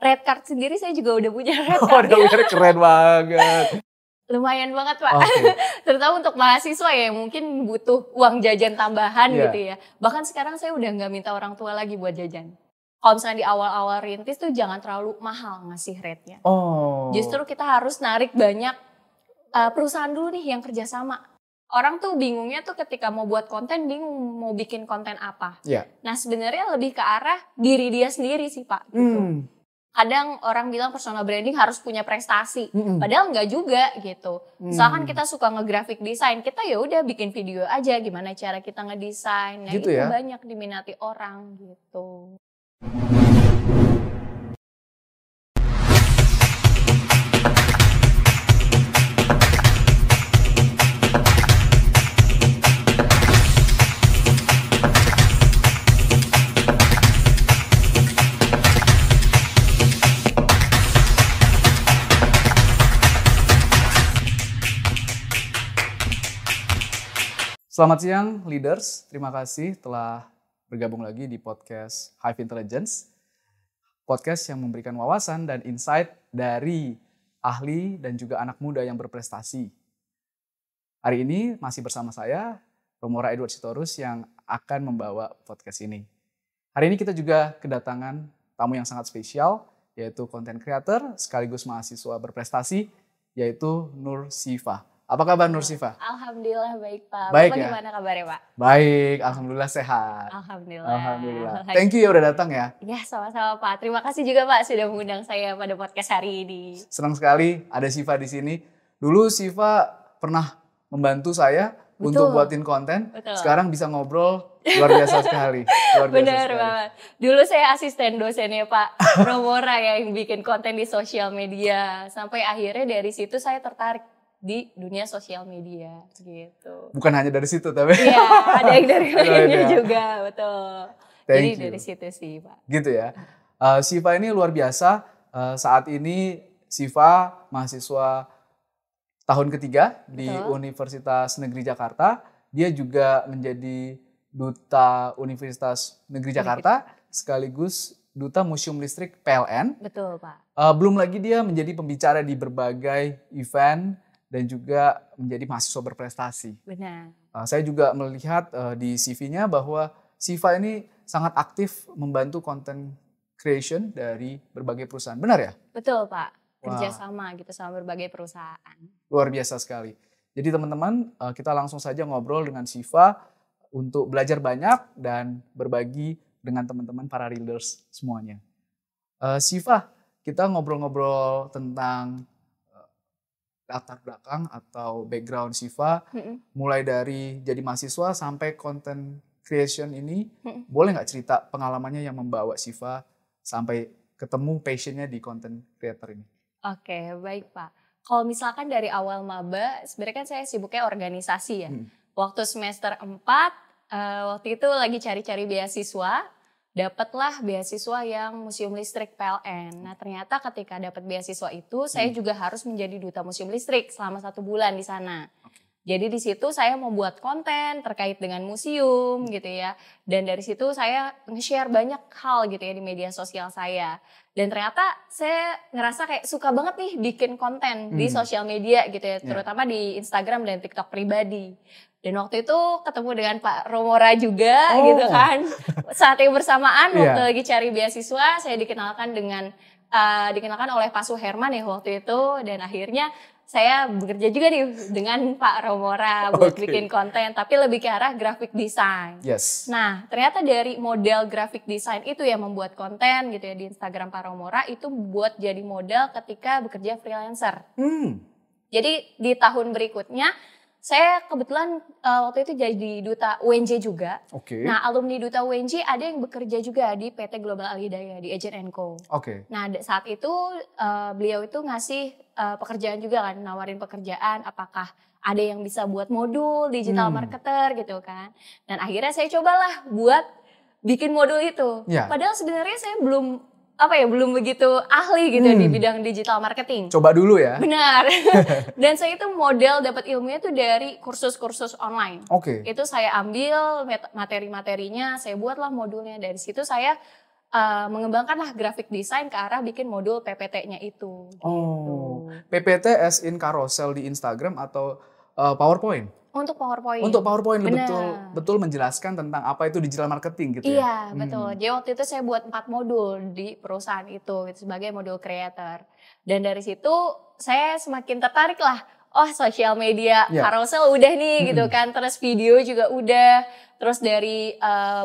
red card sendiri saya juga udah punya red Oh, card. udah keren banget. Lumayan banget Pak, Oke. terutama untuk mahasiswa ya mungkin butuh uang jajan tambahan Iya. gitu ya. Bahkan sekarang saya udah nggak minta orang tua lagi buat jajan. Kalau misalnya di awal-awal rintis tuh jangan terlalu mahal ngasih rate-nya. Oh. Justru kita harus narik banyak perusahaan dulu nih yang kerjasama. Orang tuh bingungnya tuh ketika mau buat konten bingung mau bikin konten apa. Iya. Nah sebenarnya lebih ke arah diri dia sendiri sih Pak. Gitu. Kadang orang bilang personal branding harus punya prestasi, padahal enggak juga gitu. Misalkan kita suka ngegrafik desain, kita ya udah bikin video aja gimana cara kita ngedesain. Nah Gitu itu ya? banyak diminati orang gitu. Selamat siang leaders, terima kasih telah bergabung lagi di podcast Hive Intelligence. Podcast yang memberikan wawasan dan insight dari ahli dan juga anak muda yang berprestasi. Hari ini masih bersama saya, Romora Edward Sitorus yang akan membawa podcast ini. Hari ini kita juga kedatangan tamu yang sangat spesial, yaitu content creator sekaligus mahasiswa berprestasi, yaitu Nur Siva. Apa kabar Nur Siva? Alhamdulillah baik Pak. Baik Bapak ya? gimana kabarnya Pak? Baik, alhamdulillah sehat. Alhamdulillah. Alhamdulillah. Thank you ya udah datang ya. Ya sama-sama Pak. Terima kasih juga Pak sudah mengundang saya pada podcast hari ini. Senang sekali ada Siva di sini. Dulu Siva pernah membantu saya untuk buatin konten. Betul. Sekarang bisa ngobrol, luar biasa sekali. Luar biasa Benar sekali. banget. Dulu saya asisten dosennya Pak Romora ya yang bikin konten di sosial media. Sampai akhirnya dari situ saya tertarik di dunia sosial media gitu. Bukan hanya dari situ tapi. Iya, ada yang dari lainnya ya. juga, betul. Jadi dari situ sih Pak. Gitu ya. Siva ini luar biasa. Saat ini Siva mahasiswa tahun ketiga di Universitas Negeri Jakarta. Dia juga menjadi duta Universitas Negeri Jakarta sekaligus duta Museum Listrik PLN. Betul Pak. Belum lagi dia menjadi pembicara di berbagai event dan juga menjadi mahasiswa berprestasi. Benar. Saya juga melihat di CV-nya bahwa Siva ini sangat aktif membantu content creation dari berbagai perusahaan. Benar ya? Betul Pak. Kerjasama gitu sama berbagai perusahaan. Luar biasa sekali. Jadi teman-teman kita langsung saja ngobrol dengan Siva untuk belajar banyak dan berbagi dengan teman-teman para leaders semuanya. Siva, kita ngobrol-ngobrol tentang latar belakang atau background Siva, mulai dari jadi mahasiswa sampai content creation ini, boleh nggak cerita pengalamannya yang membawa Siva sampai ketemu passionnya di content creator ini? Oke, baik Pak. Kalau misalkan dari awal maba, sebenarnya kan saya sibuknya organisasi ya. Waktu semester 4, waktu itu lagi cari-cari beasiswa, dapatlah beasiswa yang Museum Listrik PLN. Nah ternyata ketika dapat beasiswa itu, saya juga harus menjadi duta Museum Listrik selama 1 bulan di sana. Jadi di situ saya membuat konten terkait dengan museum gitu ya. Dan dari situ saya nge-share banyak hal gitu ya di media sosial saya. Dan ternyata saya ngerasa kayak suka banget nih bikin konten di sosial media gitu ya. Terutama di Instagram dan TikTok pribadi. Dan waktu itu ketemu dengan Pak Romora juga gitu kan. Saat yang bersamaan waktu lagi cari beasiswa saya dikenalkan oleh Pak Suherman ya waktu itu. Dan akhirnya saya bekerja juga nih dengan Pak Romora buat bikin konten. Tapi lebih ke arah graphic design. Yes. Nah ternyata dari model graphic design itu yang membuat konten gitu ya di Instagram Pak Romora itu buat jadi modal ketika bekerja freelancer. Jadi di tahun berikutnya saya kebetulan waktu itu jadi duta UNJ juga. Nah alumni duta UNJ ada yang bekerja juga di PT Global Alhidayah di Agent & Co. Nah saat itu beliau itu ngasih pekerjaan juga kan, nawarin pekerjaan apakah ada yang bisa buat modul digital marketer gitu kan. Dan akhirnya saya cobalah buat bikin modul itu. Padahal sebenarnya saya belum begitu ahli gitu di bidang digital marketing. Coba dulu ya. Benar. Dan saya itu model dapat ilmunya tuh dari kursus-kursus online. Itu saya ambil materi-materinya, saya buatlah modulnya. Dari situ saya mengembangkanlah graphic design ke arah bikin modul PPT-nya itu. Oh, Gitu. PPT as in carousel di Instagram atau PowerPoint? Untuk PowerPoint. Untuk PowerPoint Benar. betul menjelaskan tentang apa itu digital marketing gitu ya? Iya, betul. Jadi waktu itu saya buat 4 modul di perusahaan itu gitu, sebagai modul creator. Dan dari situ saya semakin tertarik lah. Oh, sosial media carousel udah nih gitu kan. Terus video juga udah. Terus dari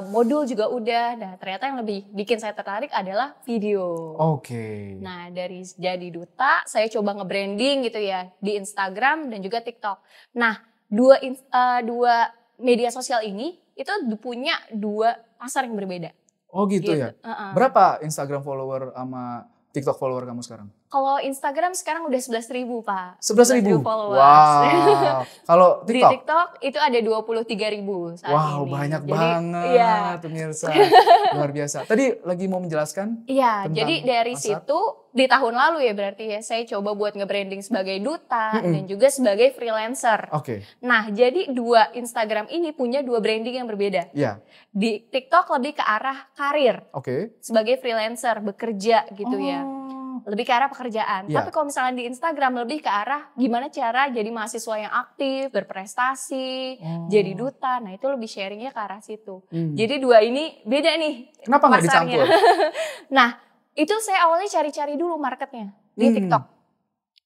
modul juga udah. Nah, ternyata yang lebih bikin saya tertarik adalah video. Oke. Nah, dari jadi duta, saya coba nge-branding gitu ya di Instagram dan juga TikTok. Nah, dua media sosial ini itu punya 2 pasar yang berbeda. Oh gitu ya? Berapa Instagram follower sama TikTok follower kamu sekarang? Kalau Instagram sekarang udah 11.000 Pak. 11.000 followers. Wow. Kalau TikTok? Di TikTok itu ada 23.000 saat ini. Wow, banyak banget pemirsa. Luar biasa. Tadi lagi mau menjelaskan? Iya, jadi dari pasar? situ di tahun lalu ya berarti ya saya coba buat nge-branding sebagai duta dan juga sebagai freelancer. Oke. Nah, jadi 2 Instagram ini punya 2 branding yang berbeda. Iya. Di TikTok lebih ke arah karir. Oke. Sebagai freelancer, bekerja gitu ya. Lebih ke arah pekerjaan. Tapi kalau misalnya di Instagram lebih ke arah gimana cara jadi mahasiswa yang aktif, berprestasi, jadi duta. Nah, itu lebih sharingnya ke arah situ. Jadi 2 ini beda nih. Kenapa nggak dicampur? Nah, itu saya awalnya cari-cari dulu marketnya di TikTok.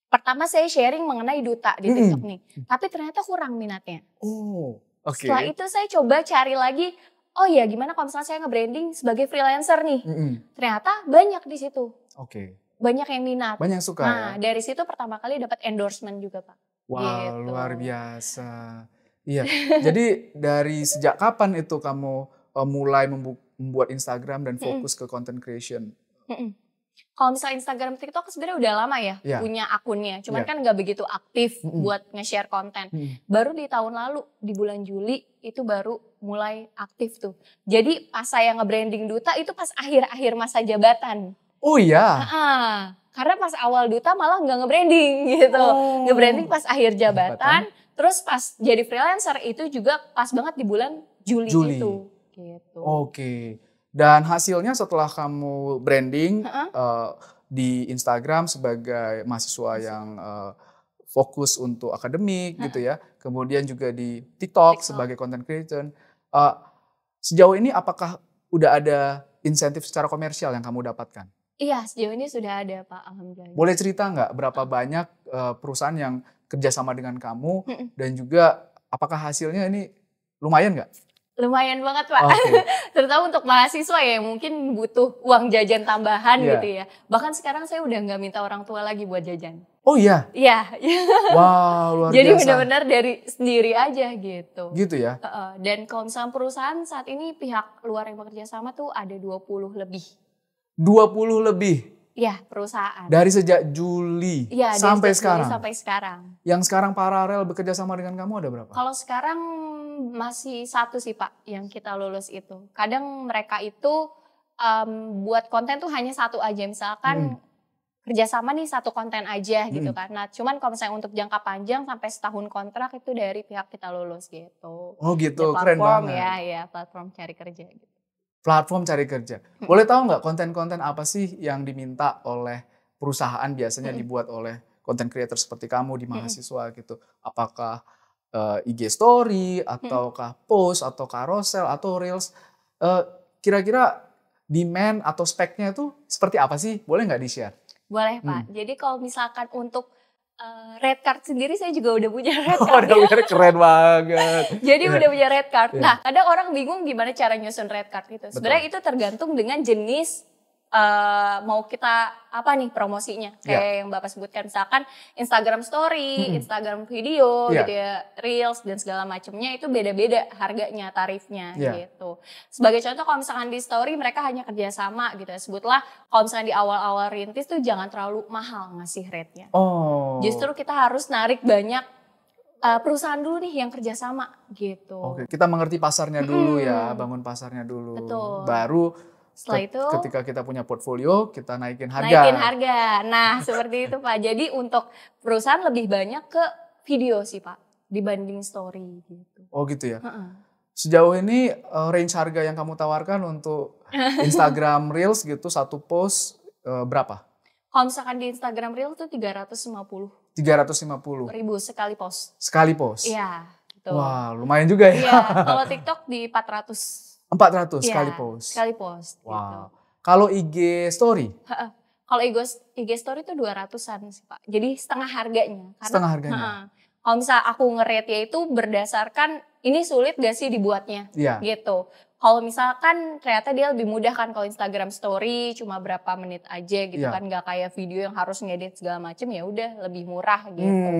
Pertama saya sharing mengenai duta di TikTok nih. Tapi ternyata kurang minatnya. Setelah itu saya coba cari lagi, oh ya gimana kalau misalnya saya nge-branding sebagai freelancer nih. Ternyata banyak di situ. Banyak yang minat. Banyak yang suka. Nah, dari situ pertama kali dapat endorsement juga, Pak. Wow, gitu. Luar biasa. Iya. Jadi dari sejak kapan itu kamu mulai membuat Instagram dan fokus ke content creation? Kalau misalnya Instagram, TikTok sebenarnya udah lama ya punya akunnya. Cuman kan nggak begitu aktif buat nge-share konten. Baru di tahun lalu, di bulan Juli, itu baru mulai aktif tuh. Jadi pas saya nge-branding duta itu pas akhir-akhir masa jabatan. Oh iya? Karena pas awal duta malah nggak nge-branding gitu. Nge-branding pas akhir jabatan. Terus pas jadi freelancer itu juga pas banget di bulan Juli. Itu. Gitu. Oke. Dan hasilnya setelah kamu branding di Instagram sebagai mahasiswa yang fokus untuk akademik gitu ya. Kemudian juga di TikTok sebagai content creator. Sejauh ini apakah udah ada insentif secara komersial yang kamu dapatkan? Iya, sejauh ini sudah ada Pak, alhamdulillah. Boleh cerita nggak berapa banyak perusahaan yang kerjasama dengan kamu dan juga apakah hasilnya ini lumayan nggak? Lumayan banget Pak, terutama untuk mahasiswa ya mungkin butuh uang jajan tambahan gitu ya. Bahkan sekarang saya udah nggak minta orang tua lagi buat jajan. Oh iya? Iya. Wow, luar biasa. Jadi benar-benar dari sendiri aja gitu. Gitu ya? Dan kalau misalnya perusahaan saat ini pihak luar yang bekerja sama tuh ada 20 lebih. 20 lebih? Iya, perusahaan. Dari sejak Juli sampai sekarang? Juli sampai sekarang. Yang sekarang paralel bekerja sama dengan kamu ada berapa? Kalau sekarang masih 1 sih Pak yang kita lulus itu. Kadang mereka itu buat konten tuh hanya 1 aja. Misalkan kerjasama nih 1 konten aja gitu kan. Nah cuman kalau misalnya untuk jangka panjang sampai setahun kontrak itu dari pihak kita lulus gitu. Oh gitu, ya, keren banget. Ya platform cari kerja gitu. Platform cari kerja. Boleh tahu nggak konten-konten apa sih yang diminta oleh perusahaan biasanya dibuat oleh content creator seperti kamu di mahasiswa gitu? Apakah IG story, ataukah post, atau carousel, atau reels? Kira-kira demand atau speknya itu seperti apa sih? Boleh nggak di-share? Boleh Pak. Jadi kalau misalkan untuk red card sendiri saya juga udah punya red card. Keren banget. Jadi udah punya red card. Nah kadang orang bingung gimana cara nyusun red card itu. Sebenarnya itu tergantung dengan jenis mau kita apa nih promosinya. Kayak yang Bapak sebutkan misalkan Instagram story, Instagram video gitu ya, reels dan segala macamnya itu beda-beda harganya, tarifnya gitu. Sebagai contoh kalau misalkan di story mereka hanya kerjasama gitu ya. Sebutlah kalau misalkan di awal-awal rintis tuh jangan terlalu mahal ngasih rate-nya. Justru kita harus narik banyak perusahaan dulu nih yang kerjasama gitu. Oke, kita mengerti pasarnya dulu ya, bangun pasarnya dulu. Betul. Baru setelah itu ketika kita punya portfolio, kita naikin harga. Naikin harga. Nah, seperti itu Pak. Jadi untuk perusahaan lebih banyak ke video sih Pak dibanding story gitu. Oh gitu ya. Sejauh ini range harga yang kamu tawarkan untuk Instagram Reels gitu satu post berapa? Kalau misalkan di Instagram Reel tuh 350 ribu sekali post. sekali post. Iya, gitu. Wah, lumayan juga ya. Iya, kalau TikTok di 400. 400 Iya, sekali post. sekali post. Wow. Gitu. Kalau IG story? Kalau IG story itu 200-an sih Pak. Jadi setengah harganya. Karena, Setengah harganya? Kalau misalnya aku nge-rate itu berdasarkan ini sulit gak sih dibuatnya. Iya. Gitu. Kalau misalkan ternyata dia lebih mudah kan kalau Instagram story cuma berapa menit aja gitu kan. Gak kayak video yang harus ngedit segala macem, ya udah lebih murah gitu.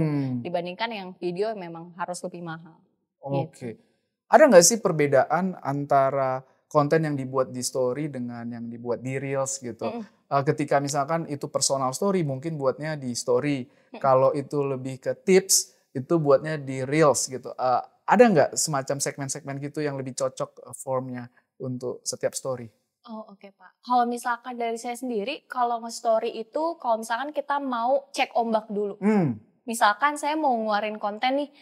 Dibandingkan yang video memang harus lebih mahal. Oke. Ada gak sih perbedaan antara konten yang dibuat di story dengan yang dibuat di reels gitu? Ketika misalkan itu personal story mungkin buatnya di story. Kalau itu lebih ke tips itu buatnya di reels gitu. Ada nggak semacam segmen-segmen gitu yang lebih cocok formnya untuk setiap story? Oh oke Pak. Kalau misalkan dari saya sendiri, kalau nge-story itu kalau misalkan kita mau cek ombak dulu. Misalkan saya mau ngeluarin konten nih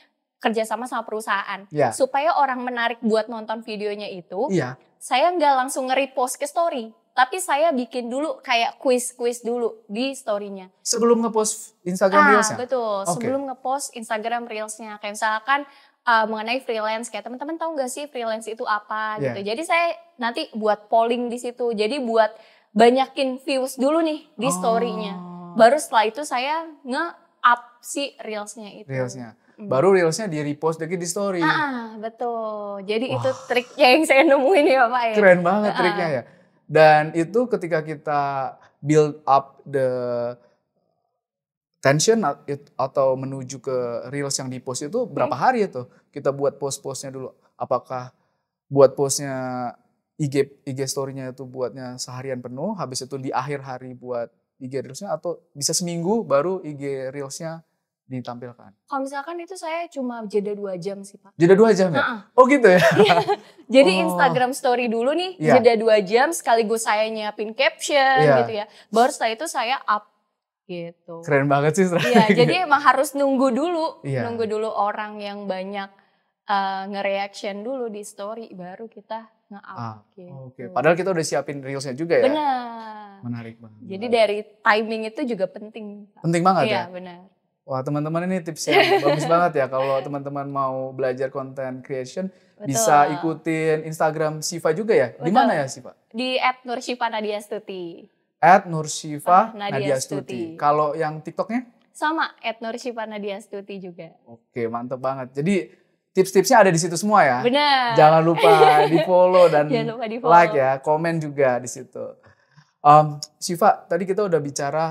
kerjasama sama perusahaan. Supaya orang menarik buat nonton videonya itu, saya nggak langsung nge-repost ke story. Tapi saya bikin dulu kayak quiz-quiz dulu di story-nya. Sebelum nge-post Instagram Reels-nya? Betul, sebelum nge-post Instagram Reels-nya. Kayak misalkan mengenai freelance, kayak teman-teman tahu nggak sih freelance itu apa gitu. Jadi saya nanti buat polling di situ. Jadi buat banyakin views dulu nih di story-nya. Baru setelah itu saya nge-up si Reels-nya itu. Baru Reels-nya di-repost lagi di story. Betul. Jadi itu triknya yang saya nemuin ya Pak ya. Keren banget triknya ya. Dan itu ketika kita build up the tension atau menuju ke reels yang di-post itu berapa hari itu kita buat post-postnya dulu? Apakah buat postnya IG story-nya itu buatnya seharian penuh, habis itu di akhir hari buat IG reels-nya, atau bisa seminggu baru IG reels-nya ditampilkan? Kalau misalkan itu saya cuma jeda 2 jam sih Pak. Jeda 2 jam ya? Oh gitu ya? Jadi Instagram story dulu nih, jeda 2 jam sekaligus saya nyiapin caption gitu ya. Baru setelah itu saya up gitu. Keren banget sih. Iya, jadi emang harus nunggu dulu. Nunggu dulu orang yang banyak nge-reaction dulu di story, baru kita nge-up gitu. Oke. Padahal kita udah siapin reelsnya juga ya? Benar. Menarik banget. Jadi dari timing itu juga penting. Penting banget ya? Iya, benar. Wah teman-teman, ini tips yang bagus banget ya. Kalau teman-teman mau belajar content creation, bisa ikutin Instagram Siva juga ya? Di mana ya Siva? Di @nursyifa_nadiastuti. @nursyifa_nadiastuti. Kalau yang TikToknya? Sama, @nursyifa_nadiastuti juga. Oke, mantep banget. Jadi tips-tipsnya ada di situ semua ya? Benar. Jangan lupa di-follow dan like ya, komen juga di situ. Siva, tadi kita udah bicara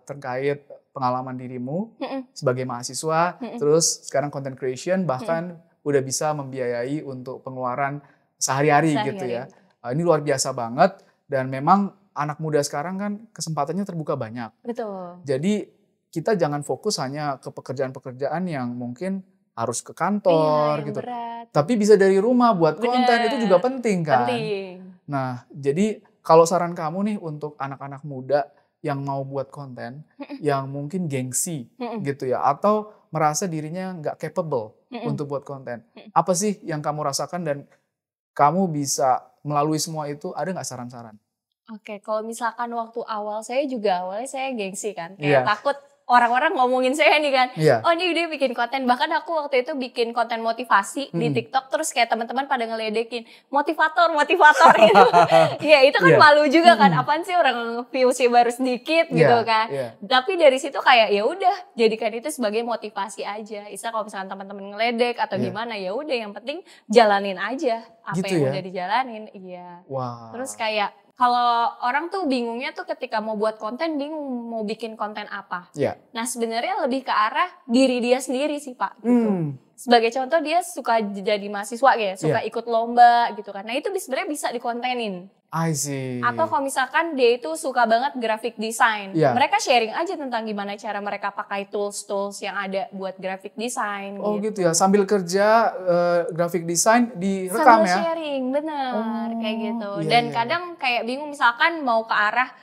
terkait pengalaman dirimu sebagai mahasiswa, terus sekarang content creation, bahkan udah bisa membiayai untuk pengeluaran sehari-hari gitu ya. Ini luar biasa banget, dan memang anak muda sekarang kan kesempatannya terbuka banyak. Betul. Jadi kita jangan fokus hanya ke pekerjaan-pekerjaan yang mungkin harus ke kantor gitu. Berat. Tapi bisa dari rumah buat konten, itu juga penting kan. Nah, jadi kalau saran kamu nih untuk anak-anak muda yang mau buat konten, yang mungkin gengsi gitu ya, atau merasa dirinya nggak capable untuk buat konten. Apa sih yang kamu rasakan dan kamu bisa melalui semua itu, ada nggak saran-saran? Oke, kalau misalkan waktu awal saya juga awalnya saya gengsi kan, kayak takut orang-orang ngomongin saya nih kan, oh ini dia bikin konten. Bahkan aku waktu itu bikin konten motivasi di TikTok, terus kayak teman-teman pada ngeledekin, motivator gitu. Ya itu kan malu juga kan, apaan sih orang viewsnya baru sedikit gitu kan. Tapi dari situ kayak ya udah jadikan itu sebagai motivasi aja. Istilah kalau misalkan teman-teman ngeledek atau gimana, ya udah yang penting jalanin aja apa gitu yang udah dijalanin. Terus kayak kalau orang tuh bingungnya tuh ketika mau buat konten, bingung mau bikin konten apa. Nah sebenarnya lebih ke arah diri dia sendiri sih Pak. Gitu. Sebagai contoh dia suka jadi mahasiswa ya, suka ikut lomba gitu kan. Nah itu sebenarnya bisa dikontenin. I see. Atau kalau misalkan dia itu suka banget graphic design, mereka sharing aja tentang gimana cara mereka pakai tools-tools yang ada buat graphic design. Oh gitu ya, sambil kerja graphic design direkam sambil sharing, bener kayak gitu. Dan kadang kayak bingung misalkan mau ke arah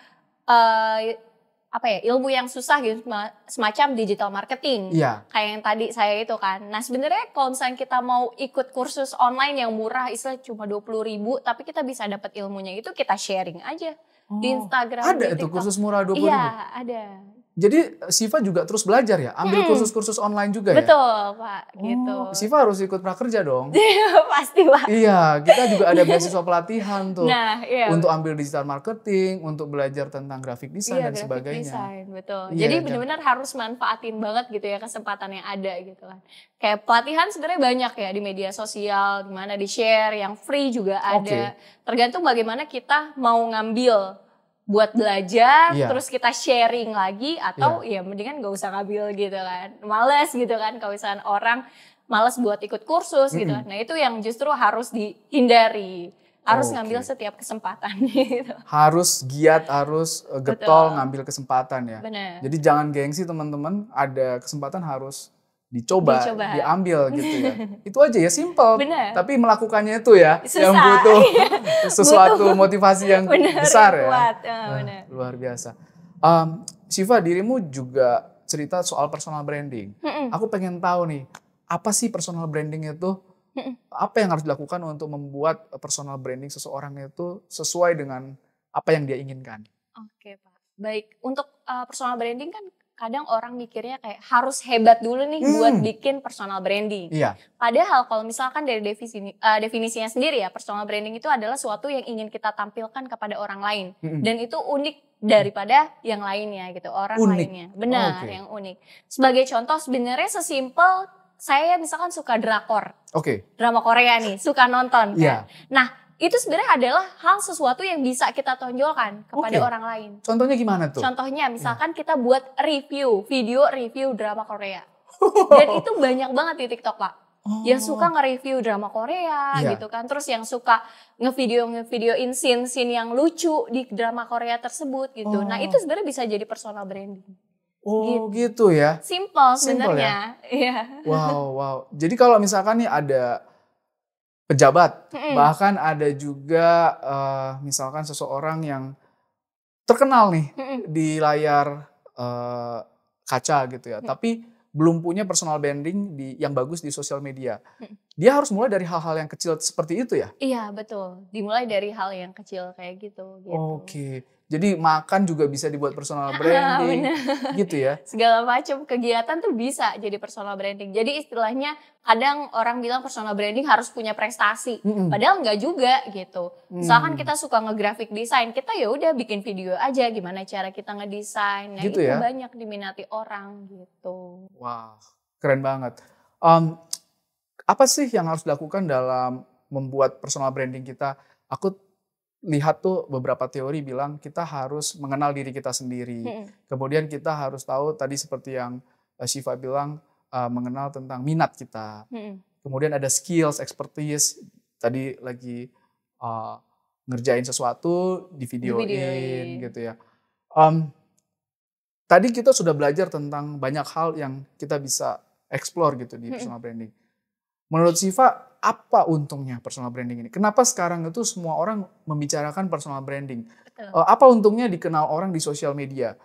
ilmu yang susah gitu, semacam digital marketing. Iya. Kayak yang tadi saya itu kan. Nah sebenarnya kalau misalnya kita mau ikut kursus online yang murah, istilah cuma 20.000, tapi kita bisa dapat ilmunya itu, kita sharing aja di Instagram, ada di itu TikTok. kursus murah 20.000? Iya, ada. Jadi Siva juga terus belajar ya? Ambil kursus-kursus online juga ya? Betul, Pak. Gitu. Siva harus ikut prakerja dong? Pasti, Pak. Iya, kita juga ada beasiswa pelatihan tuh. Nah, iya. Untuk ambil digital marketing, untuk belajar tentang graphic design dan sebagainya. Design, betul. Iya, jadi benar-benar harus manfaatin banget gitu ya kesempatan yang ada gitu kan. Kayak pelatihan sebenarnya banyak ya di media sosial, di mana di-share, yang free juga ada. Tergantung bagaimana kita mau ngambil buat belajar, terus kita sharing lagi, atau ya mendingan gak usah ngambil gitu kan. Males gitu kan kalau misalnya orang males buat ikut kursus gitu kan. Nah itu yang justru harus dihindari. Harus ngambil setiap kesempatan gitu. Harus giat, harus getol ngambil kesempatan ya. Bener. Jadi jangan gengsi teman-teman, ada kesempatan harus dicoba, diambil gitu ya. Itu aja ya, simple. Bener. Tapi melakukannya itu ya, susah, yang butuh sesuatu motivasi yang besar ya. Kuat. Luar biasa. Siva, dirimu juga cerita soal personal branding. Aku pengen tahu nih, apa sih personal branding itu? Apa yang harus dilakukan untuk membuat personal branding seseorang itu sesuai dengan apa yang dia inginkan? Oke, Pak. Baik, untuk personal branding kan kadang orang mikirnya kayak harus hebat dulu nih buat bikin personal branding. Iya. Padahal kalau misalkan dari definisinya sendiri ya, personal branding itu adalah suatu yang ingin kita tampilkan kepada orang lain. Dan itu unik daripada yang lainnya gitu, orang lainnya. Benar, yang unik. Sebagai contoh sebenarnya sesimpel saya misalkan suka drakor. Drama Korea nih, suka nonton kan. Nah, itu sebenarnya adalah hal sesuatu yang bisa kita tonjolkan kepada orang lain. Contohnya gimana tuh? Contohnya misalkan kita buat video review drama Korea. Dan itu banyak banget di TikTok, Pak. Yang suka nge-review drama Korea gitu kan. Terus yang suka ngevideoin scene-scene yang lucu di drama Korea tersebut gitu. Nah itu sebenarnya bisa jadi personal branding. Gitu ya. Simple sebenarnya. Ya? Wow. Jadi kalau misalkan nih ada pejabat, bahkan ada juga misalkan seseorang yang terkenal nih di layar kaca gitu ya, tapi belum punya personal branding yang bagus di sosial media. Dia harus mulai dari hal-hal yang kecil seperti itu ya? Iya betul, dimulai dari hal yang kecil kayak gitu. Jadi makan juga bisa dibuat personal branding, gitu ya? Segala macam kegiatan tuh bisa jadi personal branding. Jadi istilahnya kadang orang bilang personal branding harus punya prestasi, padahal enggak juga gitu. Misalkan kita suka nge-graphic design, kita ya udah bikin video aja gimana cara kita ngedesain. Nah gitu itu ya? Banyak diminati orang gitu. Wah, keren banget. Apa sih yang harus dilakukan dalam membuat personal branding kita? Aku lihat tuh beberapa teori bilang kita harus mengenal diri kita sendiri. Kemudian kita harus tahu tadi seperti yang Siva bilang, mengenal tentang minat kita. Kemudian ada skills, expertise. Tadi lagi ngerjain sesuatu, di videoin gitu ya. Tadi kita sudah belajar tentang banyak hal yang kita bisa explore gitu di personal branding. Menurut Siva, apa untungnya personal branding ini? Kenapa sekarang itu semua orang membicarakan personal branding? Apa untungnya dikenal orang di sosial media?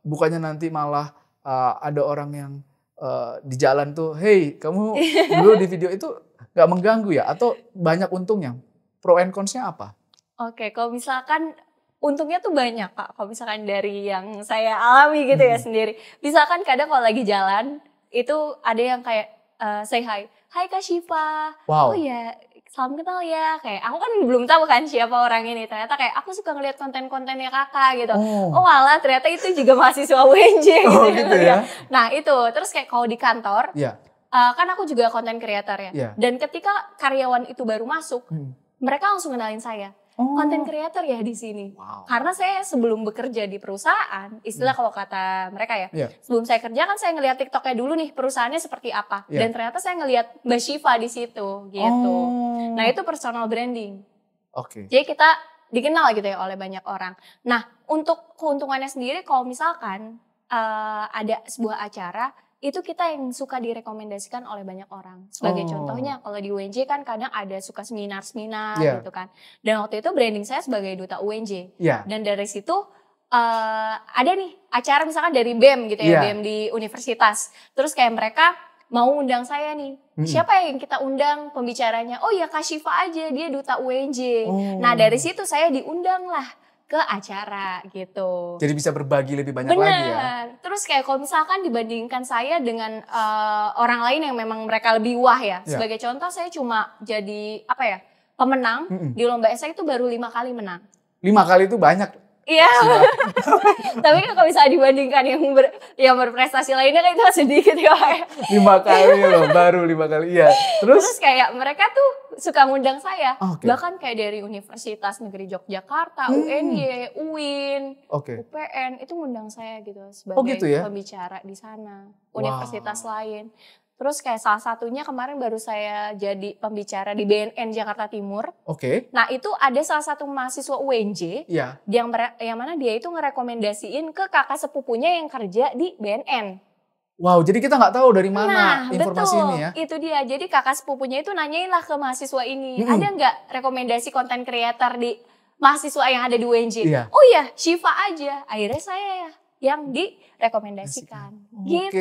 Bukannya nanti malah ada orang yang di jalan tuh, hey kamu dulu di video itu gak mengganggu ya? Atau banyak untungnya? Pro and cons-nya apa? Kalau misalkan untungnya tuh banyak Kak. Kalau misalkan dari yang saya alami gitu ya sendiri. Misalkan kadang kalau lagi jalan, itu ada yang kayak say hi. Hai Kak Siva, oh ya salam kenal ya. Kayak aku kan belum tahu kan siapa orang ini. Ternyata kayak aku suka ngeliat konten-kontennya kakak gitu. Oh malah ternyata itu juga mahasiswa UNJ gitu ya. Nah itu, terus kayak kalau di kantor, kan aku juga content creator ya. Dan ketika karyawan itu baru masuk, mereka langsung kenalin saya. Content creator ya di sini. Karena saya sebelum bekerja di perusahaan, istilah kalau kata mereka ya, sebelum saya kerja kan saya ngeliat TikToknya dulu nih perusahaannya seperti apa. Dan ternyata saya ngeliat Mbak Siva di situ gitu. Nah itu personal branding. Jadi kita dikenal gitu ya oleh banyak orang. Nah untuk keuntungannya sendiri kalau misalkan ada sebuah acara, itu kita yang suka direkomendasikan oleh banyak orang. Sebagai contohnya kalau di UNJ kan kadang ada suka seminar-seminar gitu kan. Dan waktu itu branding saya sebagai duta UNJ. Dan dari situ ada nih acara misalkan dari BEM gitu ya, BEM di universitas. Terus kayak mereka mau undang saya nih. Siapa yang kita undang pembicaranya? Oh ya Kak Syifa aja, dia duta UNJ. Nah dari situ saya diundang lah ke acara gitu. Jadi bisa berbagi lebih banyak lagi ya. Terus kayak kalau misalkan dibandingkan saya dengan orang lain yang memang mereka lebih wah ya. Sebagai contoh saya cuma jadi pemenang di lomba esai itu baru 5 kali menang. 5 kali itu banyak. Iya. Tapi kan kalau bisa dibandingkan yang berprestasi lainnya kan itu sedikit ya. 5 kali loh, baru 5 kali. Iya. Terus kayak mereka tuh suka ngundang saya. Bahkan kayak dari Universitas Negeri Yogyakarta, UNY, UIN, UPN itu ngundang saya gitu sebagai pembicara di sana. Universitas lain. Terus kayak salah satunya kemarin baru saya jadi pembicara di BNN Jakarta Timur. Nah itu ada salah satu mahasiswa UNJ yang mana dia itu ngerekomendasiin ke kakak sepupunya yang kerja di BNN. Wow, jadi kita nggak tahu dari mana informasi ini ya? Itu dia. Jadi kakak sepupunya itu nanyain lah ke mahasiswa ini, ada nggak rekomendasi konten creator di mahasiswa yang ada di UNJ? Oh ya, Syifa aja. Akhirnya saya yang direkomendasikan. Gitu.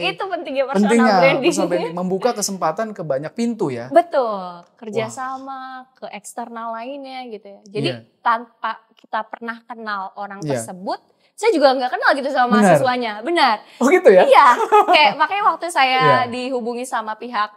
Itu pentingnya personal branding. Membuka kesempatan ke banyak pintu ya. Betul. Kerjasama ke eksternal lainnya gitu ya. Jadi tanpa kita pernah kenal orang tersebut, saya juga nggak kenal gitu sama mahasiswanya. Benar. Oh gitu ya? Iya. Kayak makanya waktu saya dihubungi sama pihak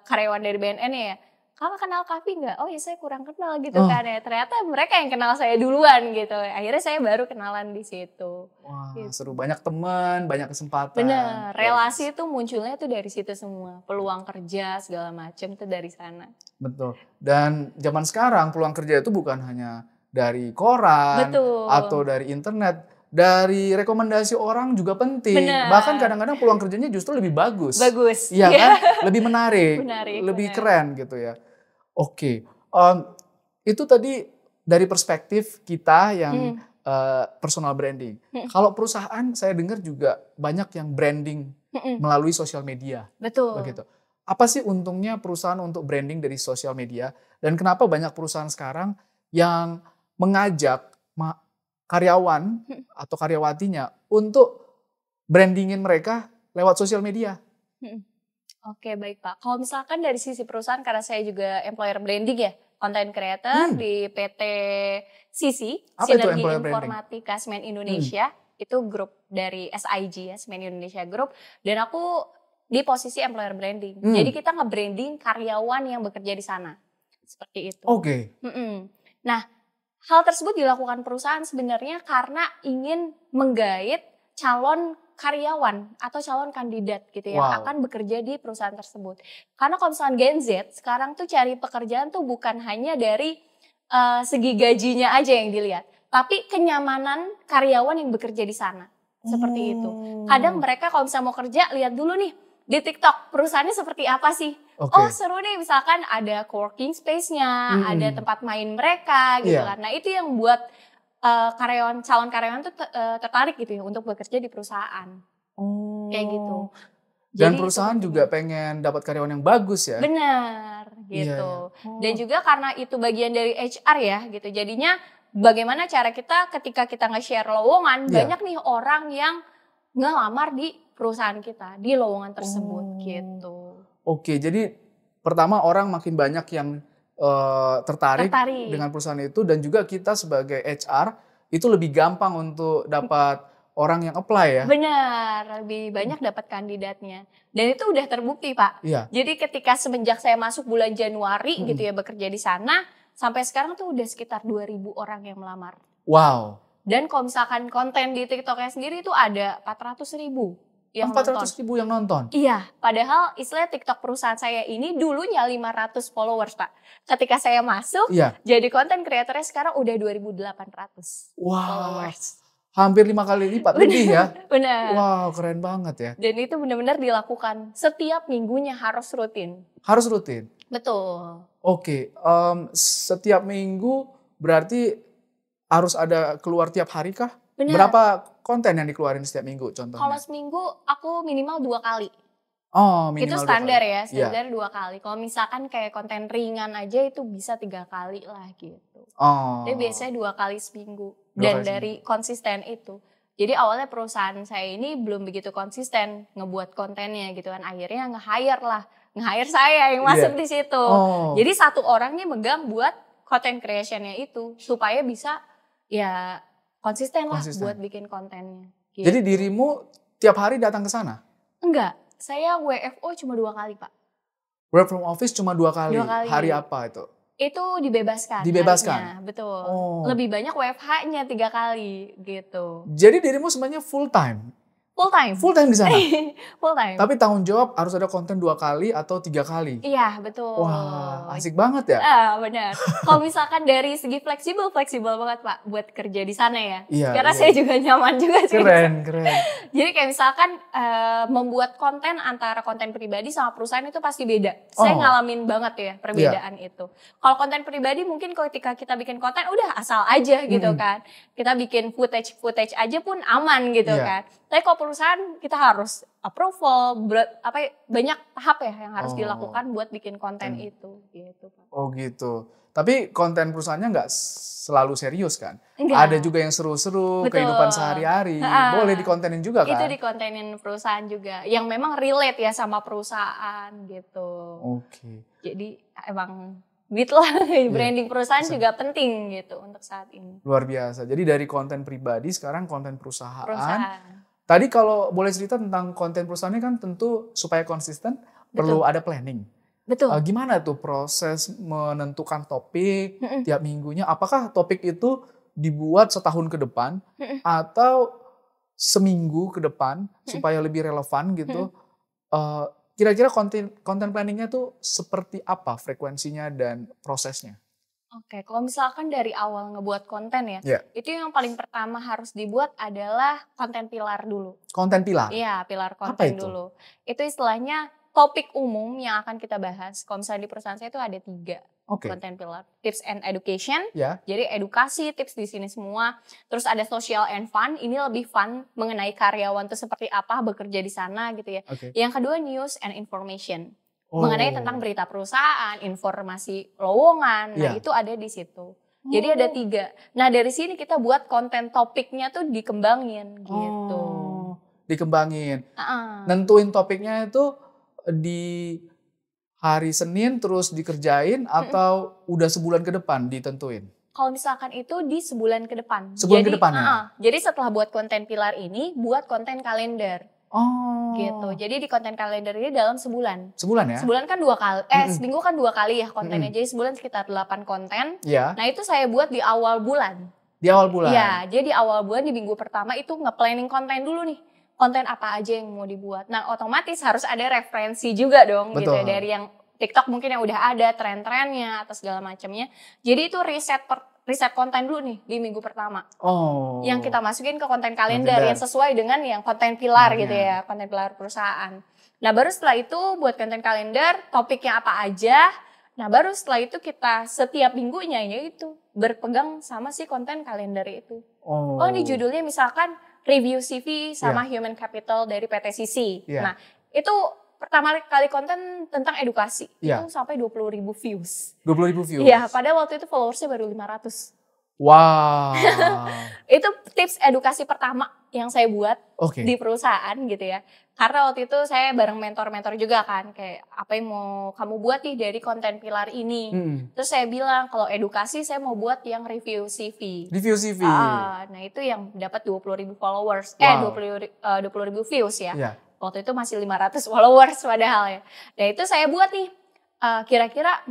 karyawan dari BNN ya. Kamu kenal Kavi nggak? Oh ya saya kurang kenal gitu kan ya. Ternyata mereka yang kenal saya duluan gitu. Akhirnya saya baru kenalan di situ. Wah gitu. Seru, banyak teman, banyak kesempatan. Bener, relasi itu munculnya tuh dari situ semua. Peluang kerja segala macam tuh dari sana. Betul. Dan zaman sekarang peluang kerja itu bukan hanya dari koran atau dari internet. Dari rekomendasi orang juga penting. Bahkan kadang-kadang peluang kerjanya justru lebih bagus. Iya kan? Lebih menarik, lebih keren gitu ya. Oke, itu tadi dari perspektif kita yang personal branding. Kalau perusahaan saya dengar juga banyak yang branding melalui sosial media. Betul. Begitu. Apa sih untungnya perusahaan untuk branding dari sosial media? Dan kenapa banyak perusahaan sekarang yang mengajak karyawan atau karyawatinya untuk brandingin mereka lewat sosial media? Oke baik Pak, kalau misalkan dari sisi perusahaan karena saya juga employer branding ya, content creator di PT Sisi, Sinergi Informatika Semen Indonesia, itu grup dari SIG ya, Semen Indonesia Group, dan aku di posisi employer branding. Jadi kita nge-branding karyawan yang bekerja di sana, seperti itu. Nah, hal tersebut dilakukan perusahaan sebenarnya karena ingin menggait calon karyawan atau calon kandidat gitu yang akan bekerja di perusahaan tersebut. Karena kalau misalnya Gen Z sekarang tuh cari pekerjaan tuh bukan hanya dari segi gajinya aja yang dilihat, tapi kenyamanan karyawan yang bekerja di sana. Seperti itu. Kadang mereka kalau misalnya mau kerja lihat dulu nih di TikTok perusahaannya seperti apa sih. Oh seru nih misalkan ada coworking space-nya, ada tempat main mereka gitu kan. Nah itu yang buat calon karyawan tuh tertarik gitu ya untuk bekerja di perusahaan. Kayak gitu. Dan jadi, perusahaan juga pengen dapat karyawan yang bagus ya. Benar gitu. Dan juga karena itu bagian dari HR ya gitu. Jadinya bagaimana cara kita ketika kita nge-share lowongan, banyak nih orang yang ngelamar di perusahaan kita, di lowongan tersebut gitu. Oke, jadi pertama orang makin banyak yang tertarik dengan perusahaan itu, dan juga kita sebagai HR itu lebih gampang untuk dapat orang yang apply ya. Benar, lebih banyak dapat kandidatnya. Dan itu udah terbukti Pak. Jadi ketika semenjak saya masuk bulan Januari gitu ya bekerja di sana, sampai sekarang tuh udah sekitar 2.000 orang yang melamar. Wow. Dan kalau misalkan konten di TikToknya sendiri itu ada 400.000. 400.000 yang nonton? Iya, padahal istilah TikTok perusahaan saya ini dulunya 500 followers Pak. Ketika saya masuk, jadi konten kreatornya sekarang udah 2.800 followers. Hampir 5 kali lipat lebih ya? Benar. Wow, keren banget ya. Dan itu benar-benar dilakukan setiap minggunya, harus rutin. Harus rutin? Betul. Oke, setiap minggu berarti harus ada keluar tiap hari kah? Benar. Berapa konten yang dikeluarin setiap minggu contohnya? Kalau seminggu aku minimal 2 kali. Oh, minimal itu standar ya, standar 2 kali. Kalau misalkan kayak konten ringan aja itu bisa 3 kali lah gitu. Jadi biasanya 2 kali seminggu. Dan dari konsisten itu. Jadi awalnya perusahaan saya ini belum begitu konsisten ngebuat kontennya gitu kan. Akhirnya nge-hire saya yang masuk di situ. Jadi satu orang nih megang buat content creation-nya itu supaya bisa ya konsisten lah buat bikin kontennya. Gitu. Jadi dirimu tiap hari datang ke sana? Enggak, saya WFO cuma 2 kali Pak. Work from office cuma 2 kali? Hari apa itu? Itu dibebaskan. Dibebaskan? Harinya, betul. Lebih banyak WFH-nya 3 kali gitu. Jadi dirimu sebenarnya full time? Full time. Full time di sana? Full time. Tapi tanggung jawab harus ada konten 2 kali atau 3 kali? Iya, betul. Wah, asik banget ya? Benar. Kalau misalkan dari segi fleksibel banget Pak buat kerja di sana ya. Iya, karena saya juga nyaman juga sih. Keren. Jadi kayak misalkan membuat konten antara konten pribadi sama perusahaan itu pasti beda. Saya ngalamin banget ya perbedaan itu. Kalau konten pribadi mungkin ketika kita bikin konten udah asal aja gitu kan. Kita bikin footage aja pun aman gitu kan. Tapi kalau perusahaan kita harus approval, banyak tahap ya yang harus dilakukan buat bikin konten itu gitu Pak. Oh gitu. Tapi konten perusahaannya nggak selalu serius kan? Enggak. Ada juga yang seru-seru, kehidupan sehari-hari. Boleh dikontenin juga kan? Itu dikontenin perusahaan juga. Yang memang relate ya sama perusahaan gitu. Oke. Jadi emang branding perusahaan juga penting gitu untuk saat ini. Luar biasa. Jadi dari konten pribadi sekarang konten perusahaan. Tadi kalau boleh cerita tentang konten perusahaannya kan tentu supaya konsisten perlu ada planning. Betul. Gimana tuh proses menentukan topik tiap minggunya? Apakah topik itu dibuat setahun ke depan atau seminggu ke depan supaya lebih relevan gitu? Kira-kira konten planningnya tuh seperti apa frekuensinya dan prosesnya? Oke, kalau misalkan dari awal ngebuat konten ya, itu yang paling pertama harus dibuat adalah konten pilar dulu. Konten pilar? Iya, pilar konten dulu. Itu istilahnya topik umum yang akan kita bahas. Kalau misalnya di perusahaan saya itu ada 3 konten pilar. Tips and education, jadi edukasi, tips di sini semua. Terus ada social and fun, ini lebih fun mengenai karyawan itu seperti apa, bekerja di sana gitu ya. Yang kedua news and information. Mengenai tentang berita perusahaan, informasi lowongan, nah itu ada di situ. Jadi ada 3. Nah dari sini kita buat konten topiknya tuh dikembangin gitu. Dikembangin. Nentuin topiknya itu di hari Senin terus dikerjain atau udah sebulan ke depan ditentuin? Kalau misalkan itu di sebulan ke depan. Sebulan ke depan ya? Jadi setelah buat konten pilar ini, buat konten kalender. Gitu. Jadi di konten kalender ini dalam sebulan. Sebulan ya? Sebulan kan 2 kali. Seminggu kan 2 kali ya kontennya. Jadi sebulan sekitar 8 konten. Nah itu saya buat di awal bulan. Di awal bulan? Iya. Jadi di awal bulan di minggu pertama itu nge-planning konten dulu nih. Konten apa aja yang mau dibuat. Nah otomatis harus ada referensi juga dong. Gitu ya. Dari yang TikTok mungkin yang udah ada tren-trennya atau segala macamnya. Jadi itu riset konten dulu nih di minggu pertama. Yang kita masukin ke konten kalender yang sesuai dengan yang konten pilar gitu ya, konten pilar perusahaan. Nah baru setelah itu buat konten kalender, topiknya apa aja. Nah baru setelah itu kita setiap minggunya yaitu berpegang sama si konten kalender itu. Ini judulnya misalkan review CV sama human capital dari PT Sisi. Nah itu pertama kali konten tentang edukasi, itu sampai 20.000 views. 20.000 views? Iya, padahal waktu itu followersnya baru 500. Wow. Itu tips edukasi pertama yang saya buat di perusahaan gitu ya. Karena waktu itu saya bareng mentor-mentor juga kan, kayak apa yang mau kamu buat nih dari konten pilar ini. Terus saya bilang kalau edukasi saya mau buat yang review CV. Review CV. Nah itu yang dapat 20.000 followers, 20.000 views ya. Waktu itu masih 500 followers padahal ya. Nah itu saya buat nih, kira-kira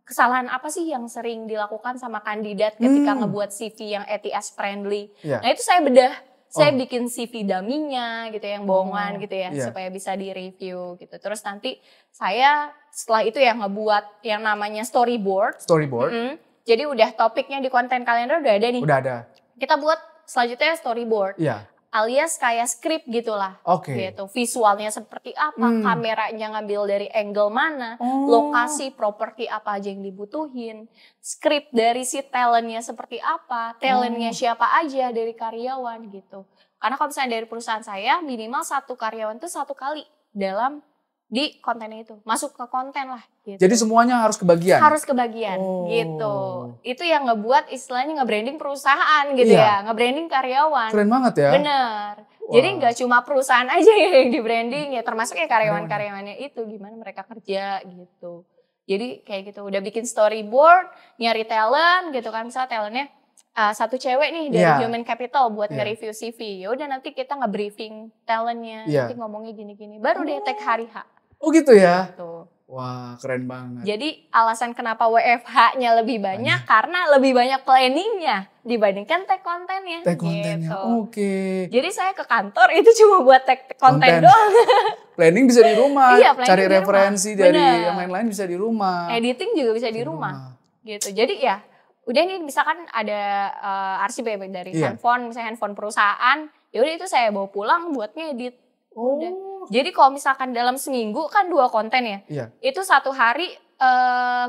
kesalahan apa sih yang sering dilakukan sama kandidat ketika ngebuat CV yang ATS friendly. Nah itu saya bedah, saya bikin CV dummy-nya gitu yang bohongan gitu ya, supaya bisa di-review gitu. Terus nanti saya setelah itu yang ngebuat yang namanya storyboard. Jadi udah topiknya di konten kalender udah ada nih. Udah ada. Kita buat selanjutnya storyboard. Alias kayak skrip gitulah, gitu. Visualnya seperti apa, kameranya ngambil dari angle mana, lokasi, properti apa aja yang dibutuhin, skrip dari si talentnya seperti apa, talentnya siapa aja dari karyawan gitu. Karena kalau misalnya dari perusahaan saya minimal 1 karyawan tuh 1 kali dalam di kontennya itu. Masuk ke konten lah gitu. Jadi semuanya harus kebagian? Harus kebagian gitu. Itu yang ngebuat istilahnya nge-branding perusahaan gitu ya. Nge-branding karyawan. Keren banget ya. Bener. Jadi nggak cuma perusahaan aja yang di branding ya, termasuk ya karyawan-karyawannya itu gimana mereka kerja gitu. Jadi kayak gitu, udah bikin storyboard, nyari talent gitu kan, misalnya talentnya satu cewek nih dari Human Capital buat nge-review CV. Ya udah nanti kita nge-briefing talentnya, nanti ngomongnya gini-gini, baru deh tag hari H. Oh gitu ya? Gitu. Wah keren banget. Jadi alasan kenapa WFH-nya lebih banyak karena lebih banyak planningnya dibandingkan tag kontennya. Tag kontennya, gitu. Oke. Jadi saya ke kantor itu cuma buat tag konten doang. Planning bisa di rumah, cari di referensi rumah. dari yang lain-lain bisa di rumah. Editing juga bisa di rumah. Gitu. Jadi ya udah nih misalkan ada arsip dari handphone, misalnya handphone perusahaan, ya udah itu saya bawa pulang buat ngedit. Udah. Jadi kalau misalkan dalam seminggu kan 2 konten ya, itu satu hari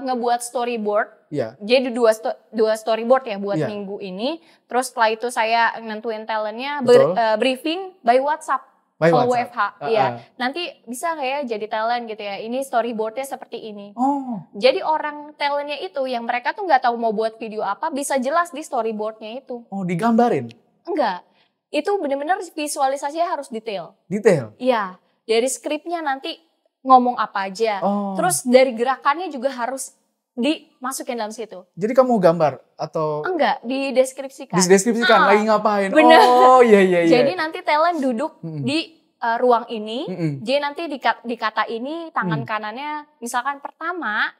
ngebuat storyboard. Jadi dua storyboard ya buat minggu ini. Terus setelah itu saya nentuin talentnya, briefing by WhatsApp. Kalau WFH, nanti bisa nggak ya jadi talent gitu ya? Ini storyboardnya seperti ini. Jadi orang talentnya itu yang mereka tuh nggak tahu mau buat video apa, bisa jelas di storyboardnya itu. Oh, digambarin? Enggak, itu benar-benar visualisasinya harus detail. Detail? Iya, dari skripnya nanti ngomong apa aja. Terus dari gerakannya juga harus dimasukin dalam situ. Jadi kamu gambar atau? Enggak, dideskripsikan. Dideskripsikan lagi ngapain? Bener. Oh iya. Jadi nanti talent duduk di ruang ini, jadi nanti di kata ini tangan kanannya, misalkan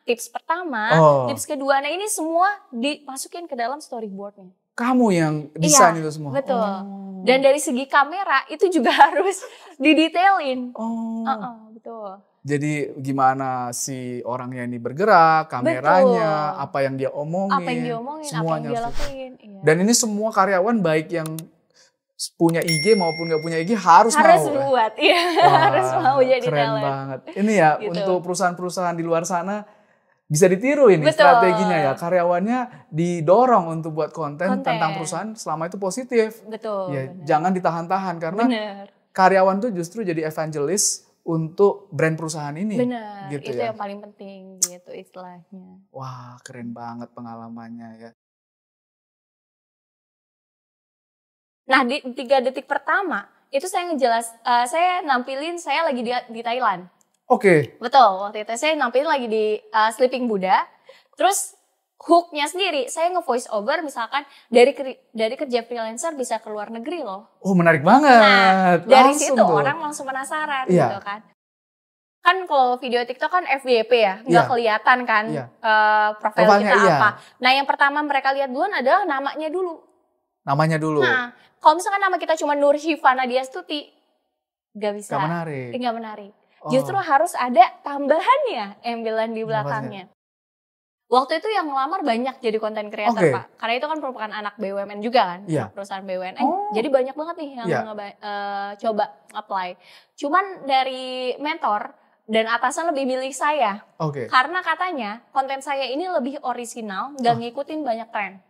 tips pertama, tips kedua, nah ini semua dimasukin ke dalam storyboardnya. Kamu yang desain itu semua? Betul. Dan dari segi kamera itu juga harus didetailin. Betul. Jadi gimana si orangnya ini bergerak, kameranya, apa yang dia omongin, apa yang semuanya dia lakuin. Iya. Dan ini semua karyawan baik yang punya IG maupun gak punya IG harus mau. Harus buat, harus mau jadi keren talent. Banget. Ini ya gitu. Untuk perusahaan-perusahaan di luar sana bisa ditiru ini strateginya ya. Karyawannya didorong untuk buat konten tentang perusahaan selama itu positif. Betul. Ya, jangan ditahan-tahan karena karyawan tuh justru jadi evangelis untuk brand perusahaan ini. Benar, gitu itu ya. yang paling penting gitu istilahnya. Wah, keren banget pengalamannya ya. Nah, di 3 detik pertama itu saya saya nampilin saya lagi di Thailand. Oke. Betul, waktu itu saya nampilin lagi di Sleeping Buddha. Terus hooknya sendiri, saya nge-voice over misalkan dari kerja freelancer bisa ke luar negeri loh. Oh menarik banget. Nah, dari situ orang langsung penasaran gitu kan. Kan kalau video TikTok kan FYP ya, nggak kelihatan kan profil kita apa. Nah yang pertama mereka lihat duluan adalah namanya dulu. Namanya dulu. Nah kalau misalkan nama kita cuma Nur Shiva Nadia Stuti, nggak bisa. Nggak menarik. Justru harus ada tambahannya, embellan di belakangnya. Waktu itu yang ngelamar banyak jadi konten creator Pak. Karena itu kan merupakan anak BUMN juga kan, perusahaan BUMN. Jadi banyak banget nih yang coba apply. Cuman dari mentor dan atasan lebih milih saya. Karena katanya konten saya ini lebih orisinal, gak ngikutin banyak tren.